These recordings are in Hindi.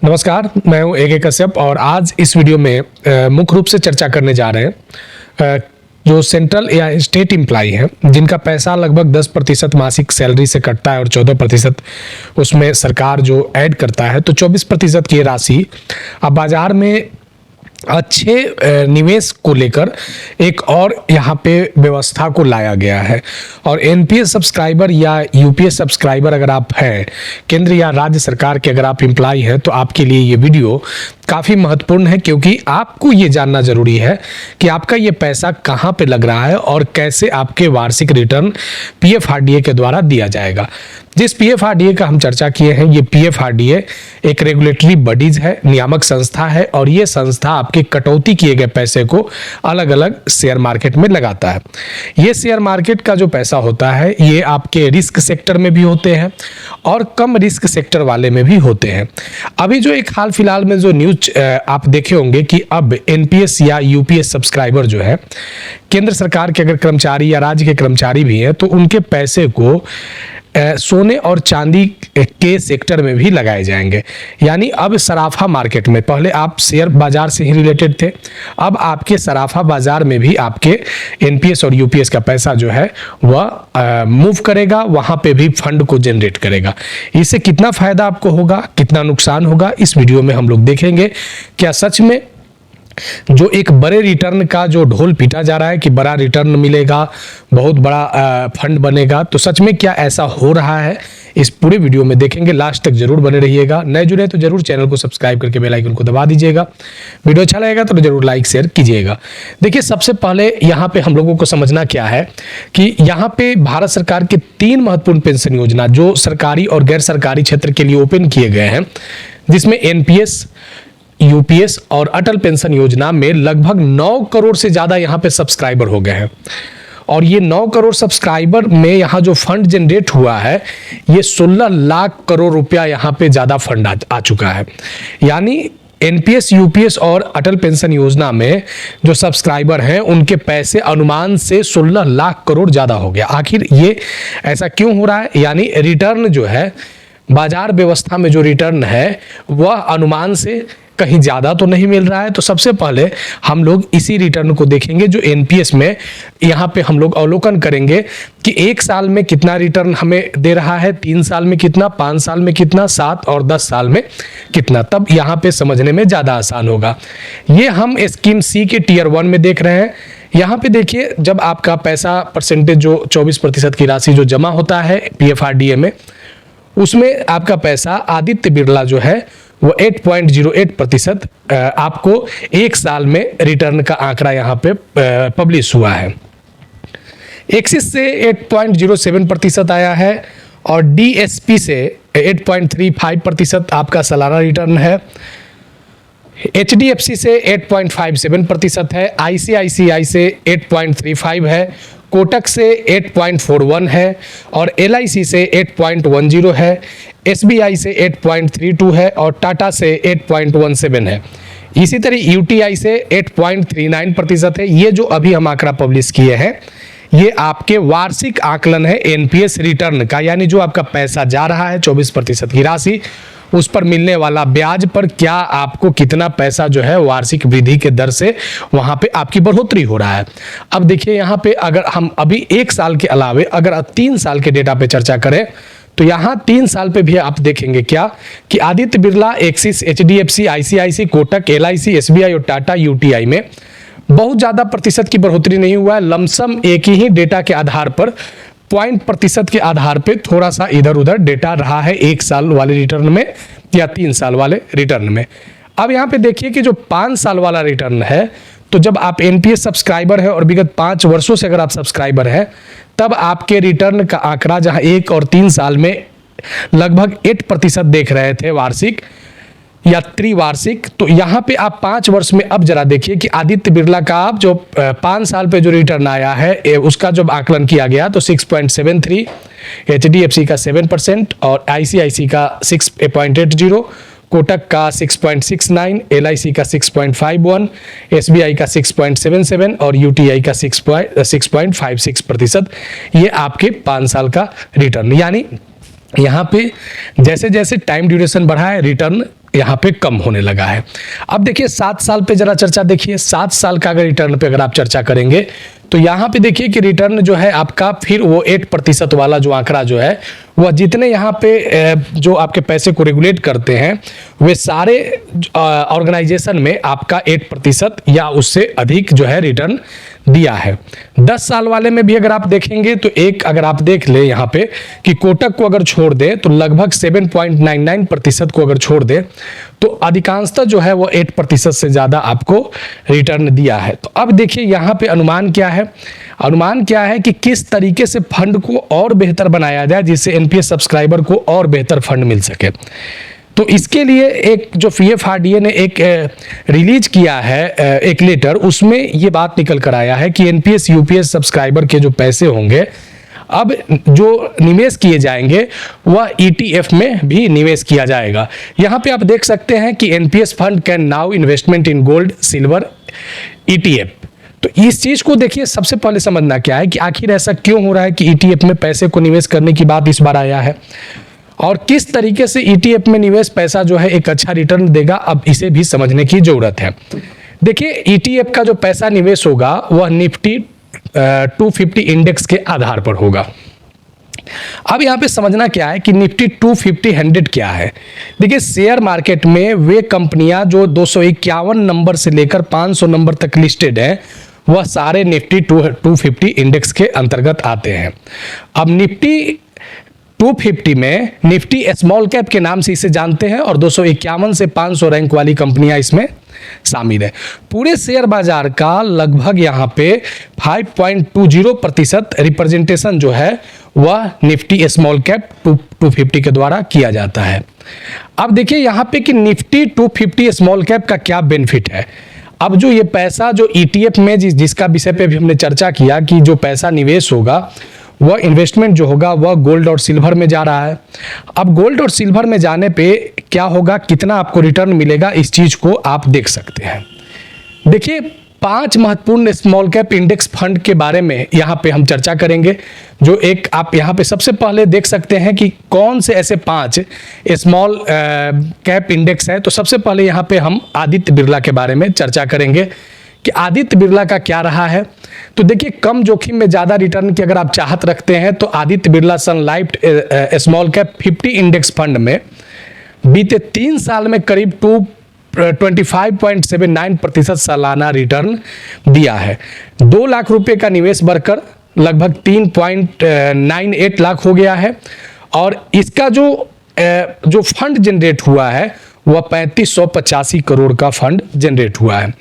नमस्कार, मैं हूं ए के कश्यप और आज इस वीडियो में मुख्य रूप से चर्चा करने जा रहे हैं जो सेंट्रल या स्टेट एम्प्लॉई हैं जिनका पैसा लगभग 10% मासिक सैलरी से कटता है और 14% उसमें सरकार जो ऐड करता है, तो 24% की राशि अब बाजार में अच्छे निवेश को लेकर एक और यहाँ पे व्यवस्था को लाया गया है। और एनपीएस सब्सक्राइबर या यूपीएस सब्सक्राइबर अगर आप हैं, केंद्र या राज्य सरकार के अगर आप एम्प्लॉय हैं, तो आपके लिए ये वीडियो काफ़ी महत्वपूर्ण है, क्योंकि आपको ये जानना जरूरी है कि आपका ये पैसा कहाँ पे लग रहा है और कैसे आपके वार्षिक रिटर्न पीएफआरडीए के द्वारा दिया जाएगा। जिस पीएफआरडीए का हम चर्चा किए हैं, ये पीएफआरडीए एक रेगुलेटरी बॉडीज है, नियामक संस्था है, और ये संस्था आपके कटौती किए गए पैसे को अलग अलग शेयर मार्केट में लगाता है। ये शेयर मार्केट का जो पैसा होता है, ये आपके रिस्क सेक्टर में भी होते हैं और कम रिस्क सेक्टर वाले में भी होते हैं। अभी जो एक हाल फिलहाल में जो न्यूज आप देखे होंगे कि अब एनपीएस या यूपीएस सब्सक्राइबर जो है, केंद्र सरकार के अगर कर्मचारी या राज्य के कर्मचारी भी हैं, तो उनके पैसे को सोने और चांदी के सेक्टर में भी लगाए जाएंगे। यानी अब सराफा मार्केट में, पहले आप शेयर बाजार से ही रिलेटेड थे, अब आपके सराफा बाजार में भी आपके एनपीएस और यूपीएस का पैसा जो है वह मूव करेगा, वहां पे भी फंड को जनरेट करेगा। इससे कितना फायदा आपको होगा, कितना नुकसान होगा, इस वीडियो में हम लोग देखेंगे। क्या सच में जो एक बड़े रिटर्न का जो ढोल पीटा जा रहा है कि बड़ा रिटर्न मिलेगा, बहुत बड़ा फंड बनेगा, तो सच में क्या ऐसा हो रहा है, इस पूरे वीडियो में देखेंगे। लास्ट तक जरूर बने रहिएगा। नए जुड़े तो जरूर चैनल को सब्सक्राइब करके बेल आइकन को दबा दीजिएगा। वीडियो अच्छा लगेगा तो जरूर लाइक शेयर कीजिएगा। देखिए, सबसे पहले यहाँ पे हम लोगों को समझना क्या है कि यहाँ पे भारत सरकार के 3 महत्वपूर्ण पेंशन योजना जो सरकारी और गैर सरकारी क्षेत्र के लिए ओपन किए गए हैं, जिसमें एनपीएस, यूपीएस और अटल पेंशन योजना में लगभग 9 करोड़ से ज्यादा यहाँ पे सब्सक्राइबर हो गए हैं। और ये 9 करोड़ सब्सक्राइबर में यहाँ जो फंड जनरेट हुआ है, ये 16 लाख करोड़ रुपया यहाँ पे ज्यादा फंड आ चुका है। यानी एनपीएस, यूपीएस और अटल पेंशन योजना में जो सब्सक्राइबर हैं, उनके पैसे अनुमान से 16 लाख करोड़ ज्यादा हो गया। आखिर ये ऐसा क्यों हो रहा है? यानी रिटर्न जो है, बाजार व्यवस्था में जो रिटर्न है, वह अनुमान से कहीं ज़्यादा तो नहीं मिल रहा है। तो सबसे पहले हम लोग इसी रिटर्न को देखेंगे जो एनपीएस में यहाँ पे हम लोग अवलोकन करेंगे कि 1 साल में कितना रिटर्न हमें दे रहा है, 3 साल में कितना, 5 साल में कितना, 7 और 10 साल में कितना। तब यहाँ पे समझने में ज़्यादा आसान होगा। ये हम स्कीम सी के टियर 1 में देख रहे हैं। यहाँ पे देखिए, जब आपका पैसा परसेंटेज जो 24% की राशि जो जमा होता है पीएफआरडीए में, उसमें आपका पैसा आदित्य बिरला जो है वो 8.08% आपको 1 साल में रिटर्न का आंकड़ा यहाँ पे पब्लिश हुआ है। एक्सिस से 8.07% आया है और डीएसपी से 8.35% आपका सालाना रिटर्न है। एचडीएफसी से 8.57% है, आईसीआईसीआई से 8.35 है, कोटक से 8.41 है और एलआईसी से 8.10 है, एसबीआई से 8.32 है और टाटा से 8.17 है। इसी तरह यूटीआई से 8.39% है। ये जो अभी हम आंकड़ा पब्लिश किए हैं, ये आपके वार्षिक आकलन है एनपीएस रिटर्न का, यानी जो आपका पैसा जा रहा है 24% की राशि, उस पर मिलने वाला ब्याज पर क्या आपको कितना पैसा जो है वार्षिक वृद्धि के दर से वहां पे आपकी बढ़ोतरी हो रहा है। अब देखिए, यहाँ पे अगर हम अभी 1 साल के अलावे अगर 3 साल के डेटा पे चर्चा करें, तो यहाँ 3 साल पे भी आप देखेंगे क्या कि Aditya Birla, Axis, HDFC, ICIC, Kotak, LIC, SBI और टाटा यूटीआई में बहुत ज्यादा प्रतिशत की बढ़ोतरी नहीं हुआ है। लमसम एक ही डेटा के आधार पर, पॉइंट प्रतिशत के आधार पे थोड़ा सा इधर उधर डेटा रहा है 1 साल वाले रिटर्न में या 3 साल वाले रिटर्न में। अब यहाँ पे देखिए कि जो 5 साल वाला रिटर्न है, तो जब आप एनपीएस सब्सक्राइबर है और विगत 5 वर्षों से अगर आप सब्सक्राइबर है, तब आपके रिटर्न का आंकड़ा जहां 1 और 3 साल में लगभग 8% देख रहे थे वार्षिक या त्रिवार्षिक, तो यहाँ पे आप 5 वर्ष में अब जरा देखिए कि आदित्य बिरला का आप जो 5 साल पे जो रिटर्न आया है, उसका जब आकलन किया गया तो 6.73, एचडीएफसी का 7% और आईसीआईसी का 6.80, कोटक का 6.69, एलआईसी का 6.51, एसबीआई का 6.77 और यूटीआई का 6.56%। ये आपके 5 साल का रिटर्न। यानी यहाँ पे जैसे जैसे टाइम ड्यूरेशन बढ़ा है, रिटर्न यहाँ पे कम होने लगा है। अब देखिए 7 साल पे जरा चर्चा देखिए, 7 साल का अगर रिटर्न पे अगर आप चर्चा करेंगे तो यहाँ पे देखिए कि रिटर्न जो है आपका फिर वो 8% वाला जो आंकड़ा जो है वह जितने यहाँ पे जो आपके पैसे को रेगुलेट करते हैं वे सारे ऑर्गेनाइजेशन में आपका 8% या उससे अधिक जो है रिटर्न दिया है। 10 साल वाले में भी अगर आप देखेंगे तो एक अगर आप देख ले यहाँ पे कि कोटक को अगर छोड़ दे तो लगभग 7.99% को अगर छोड़ दे तो अधिकांशतः जो है वो 8% से ज़्यादा आपको रिटर्न दिया है। तो अब देखिए यहाँ पे अनुमान क्या है, अनुमान क्या है कि किस तरीके से फंड को और बेहतर बनाया जाए जिससे एनपीएस सब्सक्राइबर को और बेहतर फंड मिल सके। तो इसके लिए एक जो पीएफआरडीए ने एक रिलीज किया है एक लेटर, उसमें ये बात निकल कर आया है कि एनपीएस यूपीएस सब्सक्राइबर के जो पैसे होंगे अब जो निवेश किए जाएंगे वह ईटीएफ में भी निवेश किया जाएगा। यहाँ पे आप देख सकते हैं कि NPS fund can now investment in gold silver ETF. तो इस चीज को देखिए सबसे पहले समझना क्या है कि आखिर ऐसा क्यों हो रहा है कि ईटीएफ में पैसे को निवेश करने की बात इस बार आया है और किस तरीके से ईटीएफ में निवेश पैसा जो है एक अच्छा रिटर्न देगा, अब इसे भी समझने की जरूरत है। देखिए ईटीएफ का जो पैसा निवेश होगा वह निफ्टी 250 इंडेक्स के आधार पर होगा। अब यहाँ पे समझना क्या है कि निफ्टी 250 100 क्या है। देखिए शेयर मार्केट में वे कंपनियां जो 251 नंबर से लेकर 500 नंबर तक लिस्टेड हैं वह सारे निफ्टी 250 इंडेक्स के अंतर्गत आते हैं। अब निफ्टी 250 में निफ्टी स्मॉल कैप के नाम से इसे जानते हैं और 251 से 500 रैंक वाली कंपनियां इसमें शामिल है। पूरे शेयर बाजार का लगभग यहाँ पे 5.20% रिप्रेजेंटेशन जो है वह निफ्टी स्मॉल कैप 250 के द्वारा किया जाता है। अब देखिए यहाँ पे कि निफ्टी 250 स्मॉल कैप का क्या बेनिफिट है। अब जो ये पैसा जो ईटीएफ में जिसका विषय पे भी हमने चर्चा किया कि जो पैसा निवेश होगा वह इन्वेस्टमेंट जो होगा वह गोल्ड और सिल्वर में जा रहा है। अब गोल्ड और सिल्वर में जाने पे क्या होगा, कितना आपको रिटर्न मिलेगा, इस चीज को आप देख सकते हैं। देखिए 5 महत्वपूर्ण स्मॉल कैप इंडेक्स फंड के बारे में यहाँ पे हम चर्चा करेंगे। जो एक आप यहाँ पे सबसे पहले देख सकते हैं कि कौन से ऐसे 5 स्मॉल कैप इंडेक्स है। तो सबसे पहले यहाँ पे हम आदित्य बिरला के बारे में चर्चा करेंगे कि आदित्य बिरला का क्या रहा है। तो देखिए कम जोखिम में ज़्यादा रिटर्न की अगर आप चाहत रखते हैं तो Aditya Birla sun life small cap 50 index fund में बीते 3 साल में करीब 25.79% सालाना रिटर्न दिया है। 2 लाख रुपए का निवेश बढ़कर लगभग 3.98 लाख हो गया है और इसका जो फंड जनरेट हुआ है वह 3585 करोड़ का फंड जनरेट हुआ है।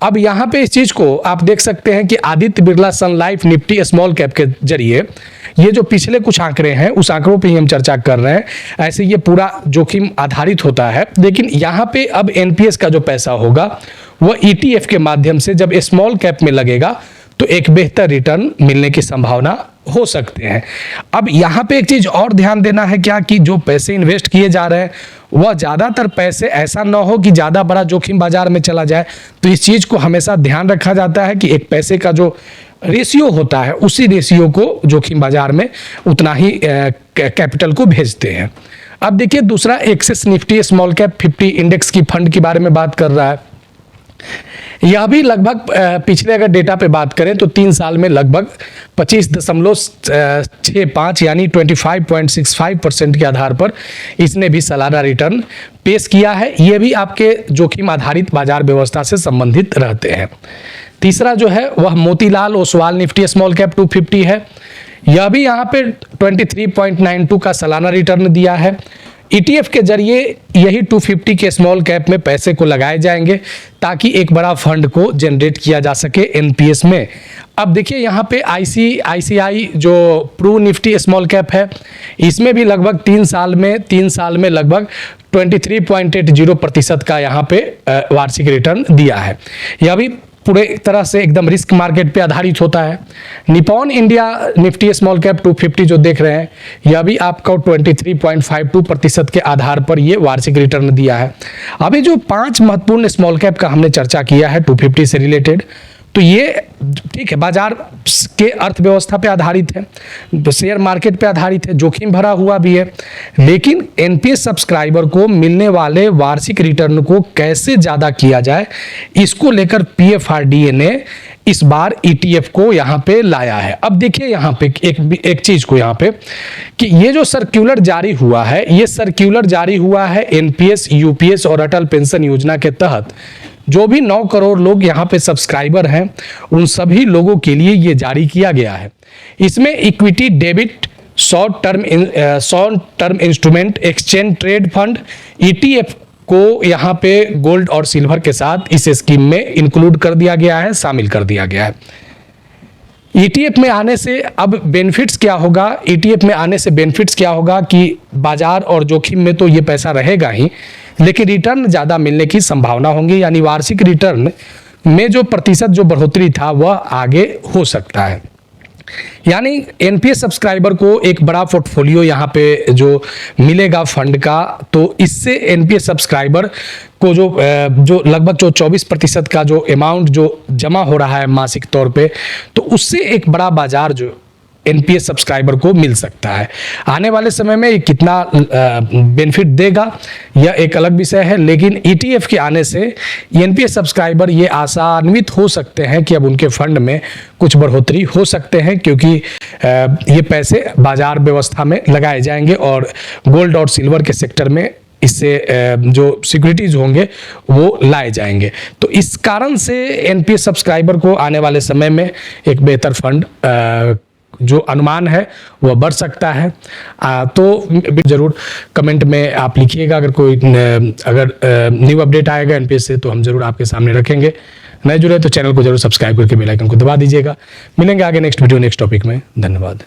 अब यहाँ पे इस चीज़ को आप देख सकते हैं कि Aditya Birla sun life Nifty small cap के जरिए ये जो पिछले कुछ आंकड़े हैं उस आंकड़ों पे ही हम चर्चा कर रहे हैं। ऐसे ये पूरा जोखिम आधारित होता है, लेकिन यहाँ पे अब एनपीएस का जो पैसा होगा वह ईटीएफ के माध्यम से जब स्मॉल कैप में लगेगा तो एक बेहतर रिटर्न मिलने की संभावना हो सकते हैं। अब यहाँ पे एक चीज और ध्यान देना है क्या कि जो पैसे इन्वेस्ट किए जा रहे हैं वह ज़्यादातर पैसे ऐसा ना हो कि ज़्यादा बड़ा जोखिम बाजार में चला जाए। तो इस चीज़ को हमेशा ध्यान रखा जाता है कि एक पैसे का जो रेशियो होता है उसी रेशियो को जोखिम बाजार में उतना ही कैपिटल को भेजते हैं। अब देखिए दूसरा axis Nifty small cap 50 index की फंड के बारे में बात कर रहा है। यह भी लगभग पिछले अगर डेटा पे बात करें तो 3 साल में लगभग 25.65 यानी 25.65% के आधार पर इसने भी सालाना रिटर्न पेश किया है। यह भी आपके जोखिम आधारित बाजार व्यवस्था से संबंधित रहते हैं। तीसरा जो है वह Motilal Oswal Nifty small cap 250 है। यह भी यहाँ पे 23.92 का सालाना रिटर्न दिया है। ईटीएफ के जरिए यही 250 के स्मॉल कैप में पैसे को लगाए जाएंगे ताकि एक बड़ा फंड को जनरेट किया जा सके एनपीएस में। अब देखिए यहाँ पे आईसीआईसीआई जो प्रू निफ्टी स्मॉल कैप है इसमें भी लगभग 3 साल में लगभग 23.80% का यहाँ पे वार्षिक रिटर्न दिया है। यह भी पूरे तरह से एकदम रिस्क मार्केट पे आधारित होता है। Nippon India Nifty small cap 250 जो देख रहे हैं यह भी आपको 23.52% के आधार पर ये वार्षिक रिटर्न दिया है। अभी जो 5 महत्वपूर्ण स्मॉल कैप का हमने चर्चा किया है 250 से रिलेटेड तो ये ठीक है, बाजार के अर्थव्यवस्था पे आधारित है, शेयर मार्केट पे आधारित है, जोखिम भरा हुआ भी है, लेकिन एनपीएस सब्सक्राइबर को मिलने वाले वार्षिक रिटर्न को कैसे ज़्यादा किया जाए, इसको लेकर पीएफआरडीए ने इस बार ईटीएफ को यहाँ पे लाया है। अब देखिए यहाँ पे एक चीज को यहाँ पे कि ये जो सर्क्यूलर जारी हुआ है, ये सर्क्यूलर जारी हुआ है एनपीएस, यूपीएस और अटल पेंशन योजना के तहत। जो भी 9 करोड़ लोग यहाँ पे सब्सक्राइबर हैं, उन सभी लोगों के लिए ये जारी किया गया है। इसमें equity debit, short term instrument, exchange trade fund, ETF को यहाँ पे गोल्ड और सिल्वर के साथ इस स्कीम में इंक्लूड कर दिया गया है, शामिल कर दिया गया है। ईटीएफ में आने से अब बेनिफिट्स क्या होगा? ईटीएफ में आने से बेनिफिट्स क्या होगा कि बाजार और जोखिम में तो ये पैसा रहेगा ही, लेकिन रिटर्न ज़्यादा मिलने की संभावना होंगी, यानी वार्षिक रिटर्न में जो प्रतिशत जो बढ़ोतरी था वह आगे हो सकता है। यानी एनपीएस सब्सक्राइबर को एक बड़ा पोर्टफोलियो यहाँ पे जो मिलेगा फंड का, तो इससे एनपीएस सब्सक्राइबर को जो लगभग जो 24% का जो अमाउंट जो जमा हो रहा है मासिक तौर पे, तो उससे एक बड़ा बाजार जो एनपीएस सब्सक्राइबर को मिल सकता है। आने वाले समय में ये कितना बेनिफिट देगा यह एक अलग विषय है, लेकिन ईटीएफ के आने से एनपीएस सब्सक्राइबर ये आशान्वित हो सकते हैं कि अब उनके फंड में कुछ बढ़ोतरी हो सकते हैं, क्योंकि ये पैसे बाजार व्यवस्था में लगाए जाएंगे और गोल्ड और सिल्वर के सेक्टर में इससे जो सिक्योरिटीज होंगे वो लाए जाएंगे। तो इस कारण से एनपीएस सब्सक्राइबर को आने वाले समय में एक बेहतर फंड जो अनुमान है वह बढ़ सकता है। तो ज़रूर कमेंट में आप लिखिएगा, अगर न्यू अपडेट आएगा एनपीएस से तो हम ज़रूर आपके सामने रखेंगे। नए जुड़े तो चैनल को जरूर सब्सक्राइब करके बेल आइकन को दबा दीजिएगा। मिलेंगे आगे नेक्स्ट वीडियो नेक्स्ट टॉपिक में। धन्यवाद।